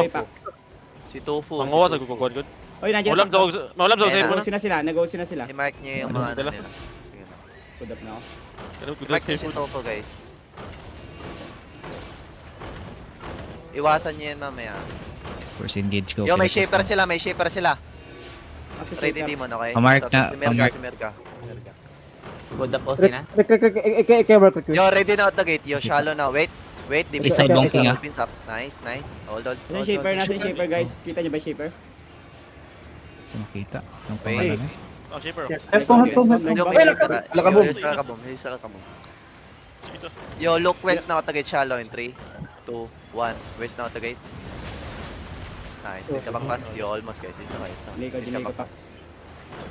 Tofu. Si Tofu. Mangawa sa kukukuhan ko. Oy, nandiyan. Maulam sa Ayan save mo na. Nag-go na sila. I-mark niyo yung mga ano Dala. nila. Sige na. Put up na ako. I-mark niyo si Tofu guys. Iwasan niyo yan mamaya. Force engage ko. Yo, may shaper sila, may shaper sila. Ready demon, okay? Pamark na, Si Merga, pamark. si Merga. Merga. Good up post na. Yo, ready na out the gate. Yo, shallow na. Wait. Wait, defense Isa up, bonking, ah. defense up. Nice, nice. Hold on. Nasa shaper, nasa shaper guys. Kita niyo ba shaper? Makita. Ang Wait. pangalan eh. Oh, shaper. Yo, may shaper. Alakabom. Yo, isa alakabom. Yo, look west na out the gate. Shallow in 3, 2, 1. West na out the gate. Nice. Dito bang pass? Yo, almost guys. It's okay. It's okay. Hindi ko, Dito hindi ko bang pa. pass.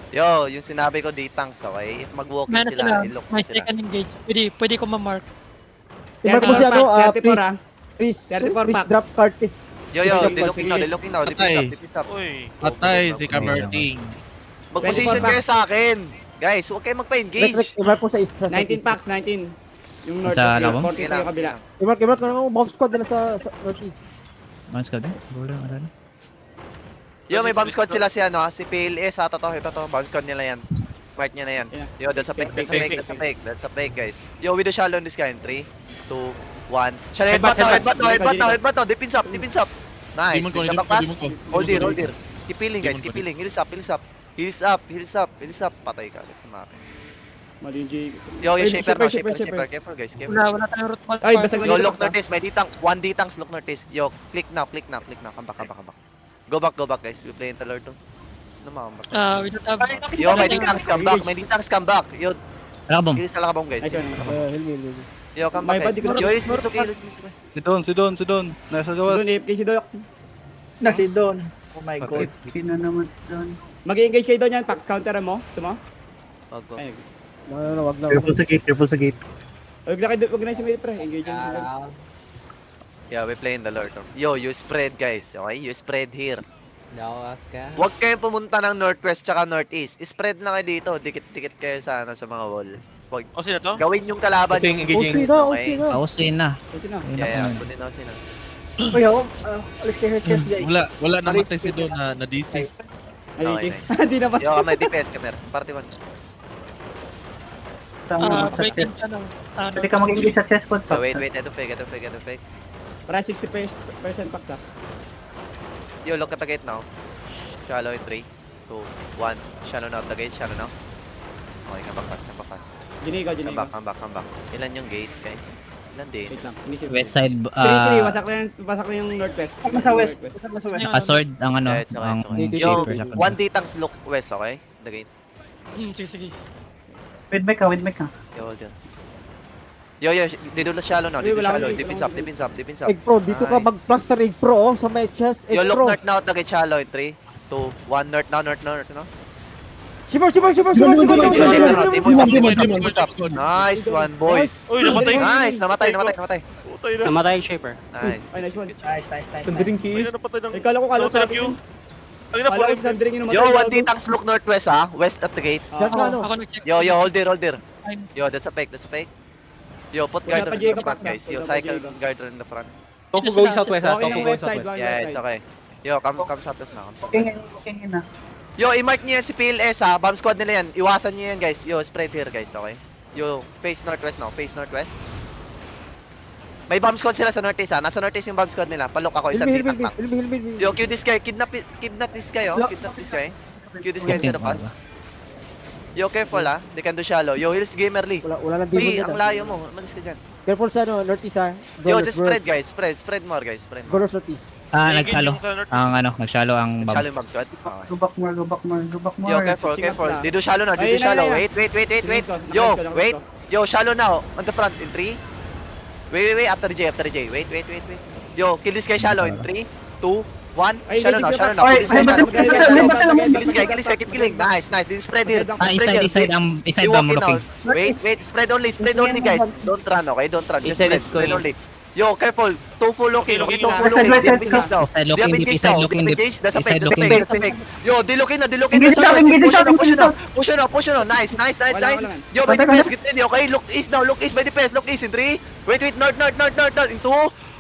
Yo, yung sinabi ko D-tanks, okay? If mag-walk in Meron sila, sila. i-look May mo sila. second engage. Pwede ko ma-mark. I-mark mo si ano, 34 please, ah. please, 34 please packs. drop card eh. Yo, dilooking now, dilooking now. Defense up, defense up. Uy. Patay si Kamerting. Mag-position 24 kayo sa akin. Guys, huwag kayo magpa-engage. I-mark mo sa isa. 19 packs, 19. Yung north. Sa labong? 40 pa yung kabila. I-mark mo ng bomb squad nila sa northeast. Mas ka din? Goal lang, ano? Yo, may bomb squad sila si ano, si PLS ito to, bomb squad nila yan. Mark niya na yan. Yeah. Yo, that's a fake, that's a Fake, fake, fake, that's a fake, that's a fake, guys. Yo, with the shallow in this guy in 3, 2, 1. Shallow, headbutt now, defense up. Nice, Demon ko, dito demon ka ko, pass. demon ko. Hold here. Keep healing guys, Demon keep ko, healing. Heals up. Patay ka agad sa mapa. Mali yung J. Yo, yung Ay, shaper now, shaper. shaper. Careful guys, careful. Wala tayong root ball. Ay, basag Yo, na look northeast, may D-tank. 1 D-tanks, look northeast. Yo, click now. Come back. Go back guys. We play in Talor to. Ano makamatay? We don't have... Yo, may D-tanks come back. Yo, Alakabom. gilis na lakabong guys. Ay, ito naman. Hilmi. Yo, come May back guys. body ko- Yo, it's okay. Si Don. Nasa Doon, AFK si Doc. Si Don. Oh my god. Sino naman doon? Mag-i-engage kayo doon yan. Pack counter mo. Sumo? Wag. Ay, No, wag na. Careful sa gate. wag na yung sumili pre. Engage yung sumili. Yeah, we play in the Lord. Yo, you spread guys. Okay, you spread here. Dawas ka. Huwag kayo pumunta ng northwest tsaka northeast. Spread na kayo dito. Dikit-dikit kayo sa mga wall. Wag. O, sino to? Gawin yung kalaban. Okay, engaging. Okay na, Okay. okay na. Pausin na. Ito na. Yeah, kunin na sila. Uy, ako. Alis kayo chest guys. Wala namatay si Don na DC. Ay, Okay, easy. Hindi naman. Yo, may DPS kamer. Party 1. break in ano. Pwede ka mag-engage sa chest pod pa. Wait. Ito fake. Para 60% packs ah. Yo, look at the gate now. Shallow in 3, 2, 1. Shallow now at the gate. Shallow now. Okay, kapakas. Ginigo. Come back. Ilan yung gate, guys? Ilan din? Wait lang. Inisip. West side, 3, wasak na yung northwest. Sa west. Sa west. sword ang ano, Yeah, it's okay, ang it's okay. Dito Yo, shaper sa 1 D-tanks look west, okay? The gate. Sige. With mic ka. Yo, hold yun. Yo, dito na shallow now. Uy, Dito wala shallow. akong- Defense up. Egg pro, dito ka Nice. mag-plaster egg pro oh, sa may chest. Egg Yo, look pro. north now at the gate shallow in 3, 2, 1. North now, no? Shimmer. Yo, shaper now. Demon Demon. up. Nice one, boys. Uy, namatay. Nice, namatay. Putay na. Namatay yung shaper. Nice. Ay, nice one. Nice. Uy, napatay ng... Ay, kala ko sa sa review. Ang ina, Kala ko puro sa Sandring yung Yo, 1 D-tanks look northwest ha. West at the gate. Diyan ka, ano? Ako nag-check. Yo, hold there. Time. Yo, that's a fake. Yo, put Wala guard pa in the Jacob front, back guys. na. Yo, Wala pa cycle Jacob. guard in the front. Tofu going southwest ha. Okay Tofu ng going west side, southwest. Yeah, it's okay. Yo, come southwest na. Okay na. Yo, i-mark niyo yan si PLS ha. Bomb squad nila yan. Iwasan niyo yan, guys. Yo, spread here, guys. Okay? Yo, face northwest now. Face northwest. May bomb squad sila sa northeast ha. Nasa northeast yung bomb squad nila. Palok ako. Isang D-tank lang. Hilmi. Yo, kill this guy. Kidnap this guy, oh. Kidnap this guy instead of us. Yo, careful ha. They can do shallow. Yo, heals gamerly. Wala nang demon Lee, dyan. ang layo mo. Malis ka dyan. Careful sa ano, northeast ha. Yo, just spread, guys. Spread more, guys. Spread more. Goros northeast. nagsalo. Ang ano, nagsalo ang bab. Shallow yung bomb squad. Okay. Go back more. Yo, careful. They do shallow now. Ayun, ayun. Wait. Yo, wait. Yo, shallow now. On the front. In 3. Wait. After J. Wait. Yo, kill this guy shallow. In 3, 2, 1. Ay, Shallow now. ay, Kill this guy. Keep killing. Nice. This spread here. Inside Walk ang in now. looking. Wait. Spread only, guys. Don't run, okay? Don't run. Just Inside is spread going. only. Yo, careful. Tofu looking. Looking Tofu na. looking. Right side, They have engaged now. Inside They have looking deep, engaged inside now. looking They have deep. engaged. That's a Inside fake. looking deep. Yo, they looking na. Engage sa akin, engage sa akin, Push engage sa Push on. Nice. Wala. Yo, by DPS, get ready, okay? Look east by DPS. Look east in 3. Wait. North. In 2,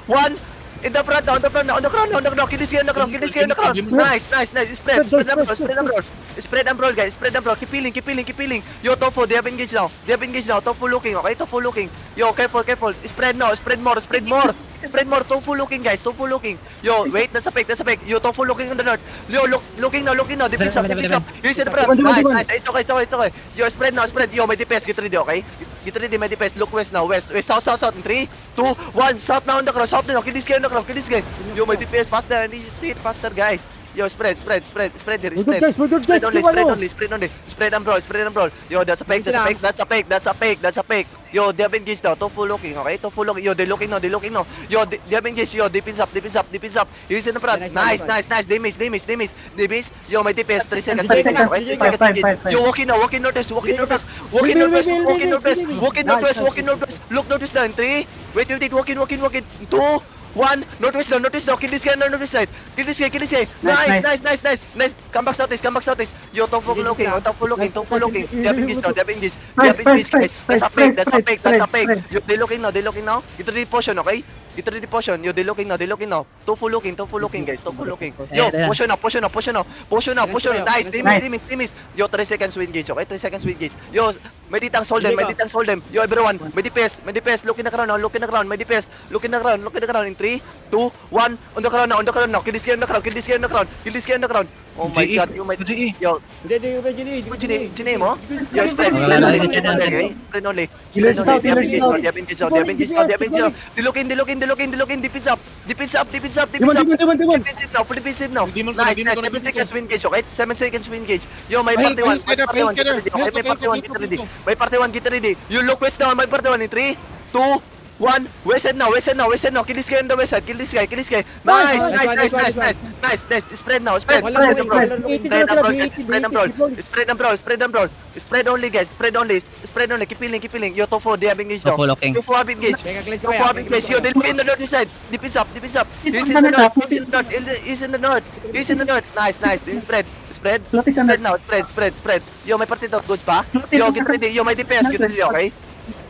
1. In the front now, on the front now, on the crown, on the crown. Kill this guy on the crown, kill this guy on the crown. Nice, nice, nice. Spread and roll, spread and roll. Spread and roll, guys. Spread and roll. Keep healing, keep healing, keep healing. Yo, Tofu, they have engaged now. They have engaged now. Tofu looking, okay? Tofu looking. Yo, careful, careful. Spread now, spread more, spread more. Spread more. Tofu looking, guys. Tofu looking. Yo, wait, that's a fake, that's a fake. Yo, Tofu looking on the north. Yo, looking now, looking now. Defense up, defense up. He's in the front. Nice, nice. It's okay, it's okay, it's okay. Yo, spread now, spread. Yo, may DPS, get ready, okay? Get ready, may DPS. Look west now, west, west, south, south, south. In 3, 2, 1. South now on the cross, south now. Kill this guy on the cross, kill this guy. Yo, may DPS, faster, I need it faster, guys. Yo, spread here, We're good, spread. guys. We're good, guys. Spread only, Keep on spread low. only, spread only. Spread and brawl, spread and brawl. Yo, that's a fake, that's a fake, that's a fake, that's a fake, that's a fake. Yo, they have engaged now. Tofu looking, okay? Tofu looking. Yo, they looking now, they looking now. Yo, they have engaged. Yo, defense up, defense up, defense up. He's in the front. Nice, nice, nice. They miss, they miss, they miss, they miss. Yo, my DPS, 3 seconds. 5 waiting, seconds. okay? 3 Five, seconds. five, engage. five. Yo, walk in now, walk in northwest, walk in northwest, walk in northwest, walk in northwest, walk in northwest, walk in northwest. Look northwest now in 3. Wait, walk in, walk in, walk in. 2, 1, northwest now, kill this guy on the northwest side. Kill this guy, kill this guy. Nice, nice, nice, nice, nice. Come back southeast, come back southeast. Yo, Tofu looking, oh, Tofu looking, Tofu looking. They have engaged now, they have engaged. They have engaged, guys. That's a fake, that's a fake, that's a fake. Yo, they looking now, they looking now. Get ready potion, okay? Get ready potion. Yo, they looking now, they looking now. Tofu looking, guys. Tofu looking. Yo, potion now, potion now, potion now. Potion now, potion now. Nice, they miss, they miss, they miss. Yo, 3 seconds to engage, okay? 3 seconds to engage. Yo, may ditang hold them, may ditang hold them. Yo, everyone, may DPS, look in the ground now, look in the ground, may DPS, look in the ground, look in the ground in 3, 2, 1, on the ground now, kill this guy on the ground, kill this guy on the ground, kill this guy on the ground. Oh my GE, god, you might, GE. yo, Hindi, Gine mo? Yo, spread only, spread only. Spread only, they have engaged now, they have engaged now, they have engaged now, they have engaged now. They looking, defense up, defense up, defense up, defense up. Defensive now, full defensive now. Demon ko, Nice, demon nice, ko, 7 demon ko. seconds win gauge, okay? 7 seconds win gauge. Yo, may Well, party 1, well, may party 1, get well, ready, okay? May well, party 1, well, get well, ready. well. May party 1, get ready. You look west now, may party 1 in 3, 2, 1, west side now, west side now, west side now. Kill this guy on the west side, kill this guy, kill this guy. Nice, nice, nice, nice, nice, nice, nice. Spread now, spread, spread and brawl. Spread and brawl, guys. Spread and brawl. Spread and brawl, spread and brawl. Spread only, guys. Spread only. Spread only. Keep healing, keep healing. Yo, Tofu, they have engaged now. Tofu looking. Tofu have engaged. Tofu have engaged. Yo, they look in the north side. Defense up, defense up. He's in the north, he's in the north, he's in the north. He's in the north. Nice, nice. Then spread. Spread. Spread now, spread, spread, spread. Yo, may party out goods pa. Yo, get ready. Yo, may DPS, get ready, okay?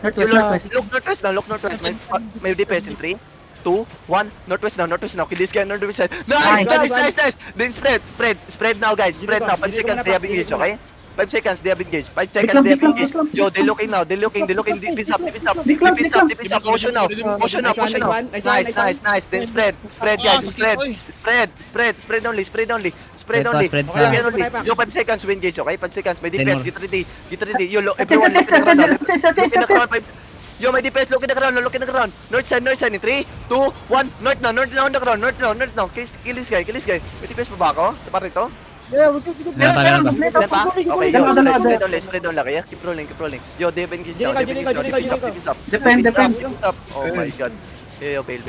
You look northwest now, look northwest. May DPS in 3, 2, 1, northwest now, northwest now. Kill this guy, northwest side. Nice, nice, nice, nice. Then spread now, guys. Spread now. 5 seconds, they have engaged, okay? 5 seconds, they have engaged. 5 seconds, they have engaged. Yo, they looking now, they looking. Defense up, defense up, defense up, defense up. Potion now, potion now, potion now. Nice, nice, nice. Then spread, guys, spread only, spread only. Spread only. Spread pa. Spread only. Yo, 5 seconds win gauge, okay? 5 seconds. May DPS, get ready. Get ready. Yo, everyone look in the ground. Look in the ground. Yo, may DPS, look in the ground. Look in the ground. North side in 3, 2, 1. North now on the ground. North now. Kill this guy. May DPS pa ba ako? Sa parito? Yeah, we're good, we're good. Meron pa, meron pa. Meron pa? Okay, yo, spread only, kaya keep rolling. Yo, they have engaged now. Defense up. Defend. Defense up. Oh my god. Yo, bail.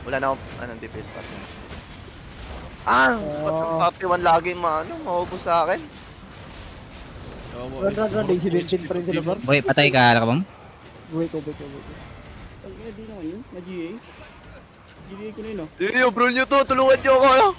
Wala na akong, DPS pa. Ba't ang 41 lagi, maubos sa akin? Run. Easy maintain pa rin sila, bro. Boy, patay ka, Lakabong. Wait. Hindi naman yun, na-GA. GA ko na yun, oh. Yo, bro nyo to, tulungan nyo ako.